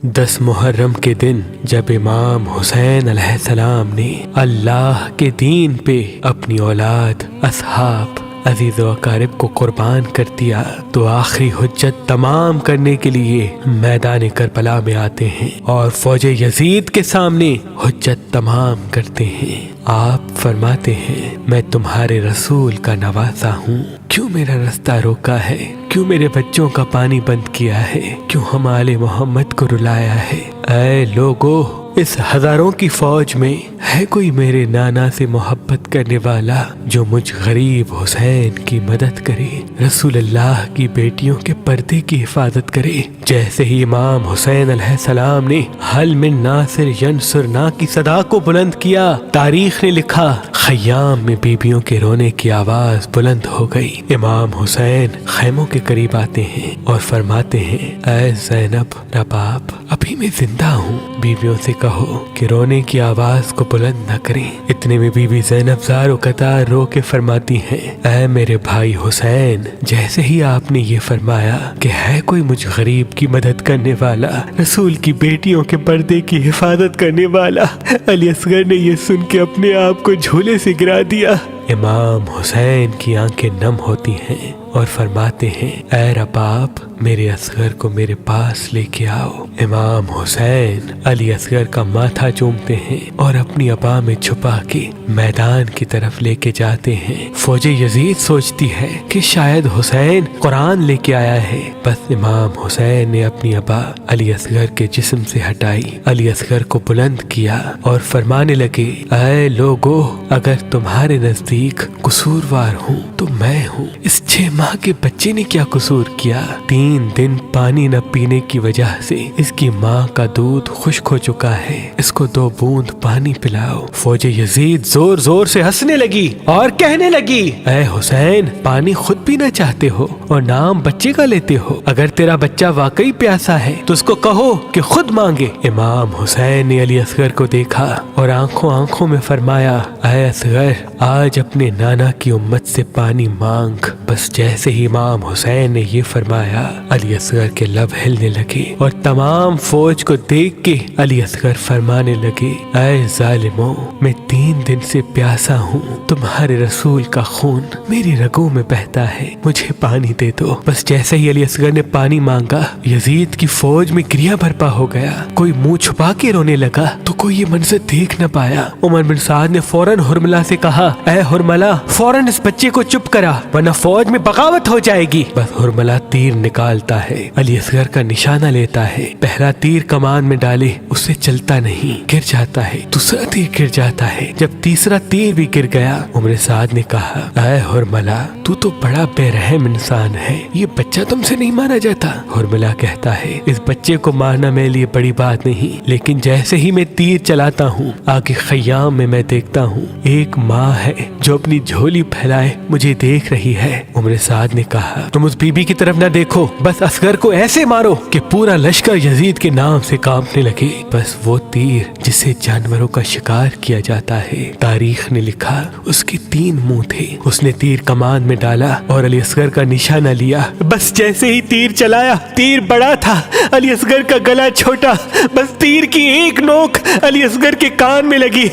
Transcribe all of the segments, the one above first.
10 محرم کے دن جب امام حسین علیہ السلام نے اللہ کے دین پہ اپنی اولاد، اصحاب، عزیز و اقارب کو قربان کر دیا تو آخری حجت تمام کرنے کے لیے میدان کربلا میں آتے ہیں اور فوج یزید کے سامنے حجت تمام کرتے ہیں۔ آپ فرماتے ہیں، میں تمہارے رسول کا نواسا ہوں، کیوں میرا رستہ روکا ہے؟ کیوں میرے بچوں کا پانی بند کیا ہے؟ کیوں ہم آل محمد کو رلایا ہے؟ اے لوگو، اس ہزاروں کی فوج میں ہے کوئی میرے نانا سے محبت کرنے والا جو مجھ غریب حسین کی مدد کرے، رسول اللہ کی بیٹیوں کے پردے کی حفاظت کرے؟ جیسے ہی امام حسین علیہ السلام نے حل من ناصر ینصرنا کی صدا کو بلند کیا، تاریخ نے لکھا خیام میں بیبیوں کے رونے کی آواز بلند ہو گئی۔ امام حسین خیموں کے قریب آتے ہیں اور فرماتے ہیں، اے زینب رباب، ابھی میں زندہ ہوں، بیویوں سے کہو کہ رونے کی آواز کو بلند نہ کریں۔ اتنے میں بی بی زینب زار و قطار رو کے فرماتی ہیں، اے میرے بھائی حسین، جیسے ہی آپ نے یہ فرمایا کہ ہے کوئی مجھ غریب کی مدد کرنے والا، رسول کی بیٹیوں کے پردے کی حفاظت کرنے والا، علی اصغر نے یہ سن کے اپنے آپ کو جھولے سے گرا دیا۔ امام حسین کی آنکھیں نم ہوتی ہیں اور فرماتے ہیں، اے رباب، میرے اصغر کو میرے پاس لے کے آؤ۔ امام حسین علی اصغر کا ماتھا چومتے ہیں اور اپنی ابا میں چھپا کے میدان کی طرف لے کے جاتے ہیں۔ فوج یزید سوچتی ہے کہ شاید حسین قرآن لے کے آیا ہے، بس امام حسین نے اپنی ابا علی اصغر کے جسم سے ہٹائی، علی اصغر کو بلند کیا اور فرمانے لگے، اے لوگو، اگر تمہارے نزدیک قصوروار ہوں تو میں ہوں۔ اس 6 ماہ کے بچے نے کیا قصور کیا؟ 3 دن پانی نہ پینے کی وجہ سے اس کی ماں کا دودھ خشک ہو چکا ہے، اس کو 2 بوند پانی پلاؤ۔ فوج یزید زور زور سے ہنسنے لگی اور کہنے لگی، اے حسین، پانی خود پینا چاہتے ہو اور نام بچے کا لیتے ہو؟ اگر تیرا بچہ واقعی پیاسا ہے تو اس کو کہو کہ خود مانگے۔ امام حسین نے علی اصغر کو دیکھا اور آنکھوں میں فرمایا، اے اصغر، آج اپنے نانا کی امت سے پانی مانگ۔ بس جیسے ہی امام حسین نے یہ فرمایا، علی اصغر کے لب ہلنے لگے اور تمام فوج کو دیکھ کے علی اصغر فرمانے لگے، اے ظالموں، میں 3 دن سے پیاسا ہوں، تمہارے رسول کا خون میری رگوں میں بہتا ہے، مجھے پانی دے دو۔ بس جیسے ہی علی اصغر نے پانی مانگا، یزید کی فوج میں گریا برپا ہو گیا، کوئی منہ چھپا کے رونے لگا تو کوئی یہ منظر دیکھ نہ پایا۔ عمر بن سعد نے فوراً حرملہ سے کہا، اے حرملہ، فوراً اس بچے کو چپ کرا ورنہ فوج میں بغاوت ہو جائے گی۔ بس حرملہ تیر نکالتا ہے، علی اصغر کا نشانہ لیتا ہے، پہلا تیر کمان میں ڈالے اس سے چلتا نہیں، گر جاتا ہے، دوسرا تیر گر جاتا ہے، جب تیسرا تیر بھی گر گیا، عمر سعد نے کہا، اے حرملہ، تو بڑا بے رحم انسان ہے، یہ بچہ تم سے نہیں مارا جاتا۔ حرملہ کہتا ہے، اس بچے کو مارنا میرے لیے بڑی بات نہیں، لیکن جیسے ہی میں تیر چلاتا ہوں، آگے خیام میں دیکھتا ہوں ایک ماں ہے جو اپنی جھولی پھیلائے مجھے دیکھ رہی ہے۔ عمر سعد نے کہا، تم اس بی بی کی طرف نہ دیکھو، بس اصغر کو ایسے مارو کہ پورا لشکر یزید کے نام سے کانپنے لگے۔ بس وہ تیر جسے جانوروں کا شکار کیا جاتا ہے، تاریخ نے لکھا اس کے 3 منہ تھے۔ اس نے تیر کمان میں ڈالا اور علی اصغر کا نشانہ لیا، بس جیسے ہی تیر چلایا، تیر بڑا تھا، علی اصغر کا گلا چھوٹا، بس تیر کی ایک نوک علی اصغر کے کان میں لگی،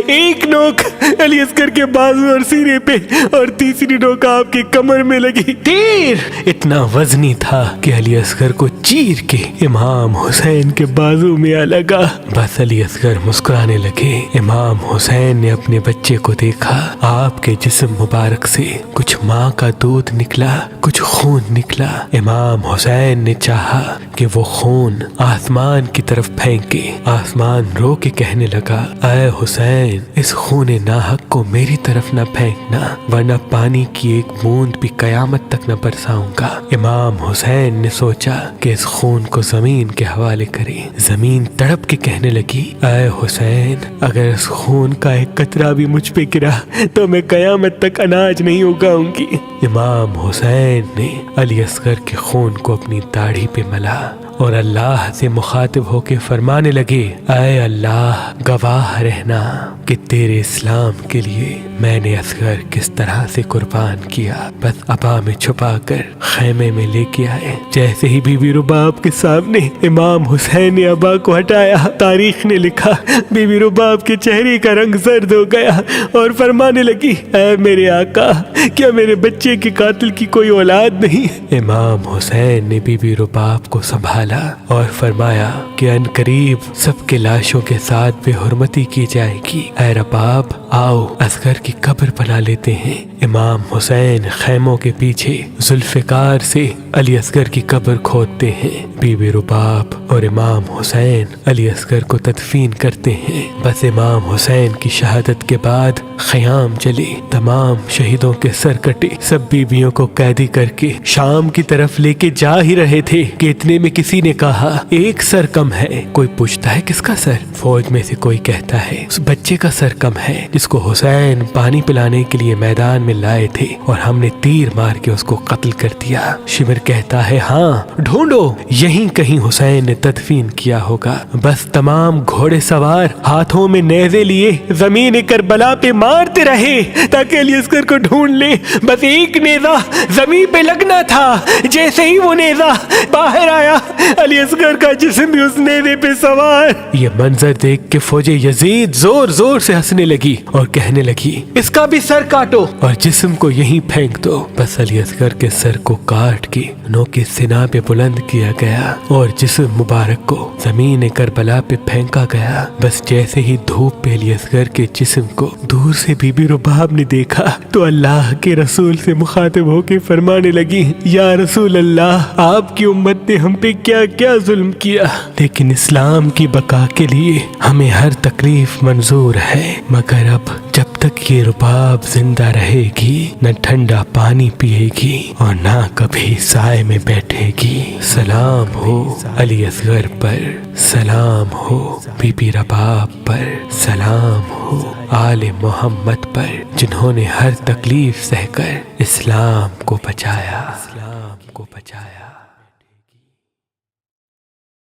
ایک نوک علی اصغر کے بازو اور سینے پہ اور تیسری نوک آپ کی کمر میں لگی۔ تیر اتنا وزنی تھا کہ علی اصغر کو چیر کے امام حسین کے بازو میں آ لگا۔ بس علی اصغر مسکرانے لگے۔ امام حسین نے اپنے بچے کو دیکھا، آپ کے جسم مبارک سے کچھ ماں کا دودھ نکلا، کچھ خون نکلا۔ امام حسین نے چاہا کہ وہ خون آسمان کی طرف پھینکے، آسمان رو کے کہنے لگا، اے حسین، اس خون ناحق کو میری طرف نہ پھینکنا ورنہ پانی کی ایک بوند بھی قیامت تک نہ برساؤں گا۔ امام حسین نے سوچا کہ اس خون کو زمین کے حوالے کرے۔ زمین تڑپ کے کہنے لگی، اے حسین، اگر اس خون کا ایک قطرہ بھی مجھ پہ گرا تو میں قیامت تک اناج نہیں اگاؤں گی۔ امام حسین نے علی اصغر کے خون کو اپنی داڑھی پہ ملا اور اللہ سے مخاطب ہو کے فرمانے لگے اے اللہ گواہ رہنا کہ تیرے اسلام کے لیے میں نے اصغر کس طرح سے قربان کیا۔ بس ابا میں چھپا کر خیمے میں لے کے آئے۔ جیسے ہی بی بی رباب کے سامنے امام حسین نے ابا کو ہٹایا، تاریخ نے لکھا بی بی رباب کے چہرے کا رنگ زرد ہو گیا اور فرمانے لگی اے میرے آقا، کیا میرے بچے کے قاتل کی کوئی اولاد نہیں؟ امام حسین نے بی بی رباب کو سنبھالا اور فرمایا کہ ان قریب سب کے لاشوں کے ساتھ بے حرمتی کی جائے گی۔ اے رباب آؤ اصغر کی قبر بنا لیتے ہیں۔ امام حسین خیموں کے پیچھے ذوالفقار سے علی اصغر کی قبر کھودتے ہیں۔ بی بی رباب اور امام حسین علی اصغر کو تدفین کرتے ہیں۔ بس امام حسین کی شہادت کے بعد خیام چلے، تمام شہیدوں کے سر کٹے، سب بیویوں کو قیدی کر کے شام کی طرف لے کے جا ہی رہے تھے کہ اتنے میں کسی نے کہا ایک سر کم ہے۔ کوئی پوچھتا ہے کس کا سر؟ فوج میں سے کوئی کہتا ہے اس بچے کا سر کم ہے جس کو حسین پانی پلانے کے لیے میدان میں لائے تھے اور ہم نے تیر مار کے اس کو قتل کر دیا۔ شمر کہتا ہے ہاں ڈھونڈو، یہیں کہیں حسین نے تدفین کیا ہوگا۔ بس تمام گھوڑے سوار ہاتھوں میں نیزے لیے زمین کربلا پہ مارتے رہے تاکہ علی اصغر کو ڈھونڈ لے۔ بس ایک نیزہ زمین پہ لگنا تھا، جیسے ہی وہ نیزہ باہر آیا علی اصغر کا جسم بھی اس نیزے پہ سوار۔ یہ منظر دیکھ کے فوج یزید زور زور سے ہنسنے لگی اور کہنے لگی اس کا بھی سر کاٹو اور جسم کو یہیں پھینک دو۔ بس علی اصغر کے سر کو کاٹ کے نوک سنا پہ بلند کیا گیا اور جسم مبارک کو زمین کربلا پہ پھینکا گیا۔ بس جیسے ہی دھوپ پہ علی اصغر کے جسم کو دور سے بی بی رباب نے دیکھا تو اللہ کے رسول سے مخاطب ہو کے فرمانے لگی یا رسول اللہ، آپ کی امت نے ہم پہ کیا کیا ظلم کیا، لیکن اسلام کی بقا کے لیے ہمیں ہر تکلیف منظور ہے، مگر اب جب تک یہ رباب زندہ رہے گی نہ ٹھنڈا پانی پیے گی اور نہ کبھی سائے میں بیٹھے گی۔ سلام ہو علی اصغر پر، سلام ہو بی بی رباب پر، سلام ہو آل محمد پر جنہوں نے ہر تکلیف سہ کر اسلام کو بچایا۔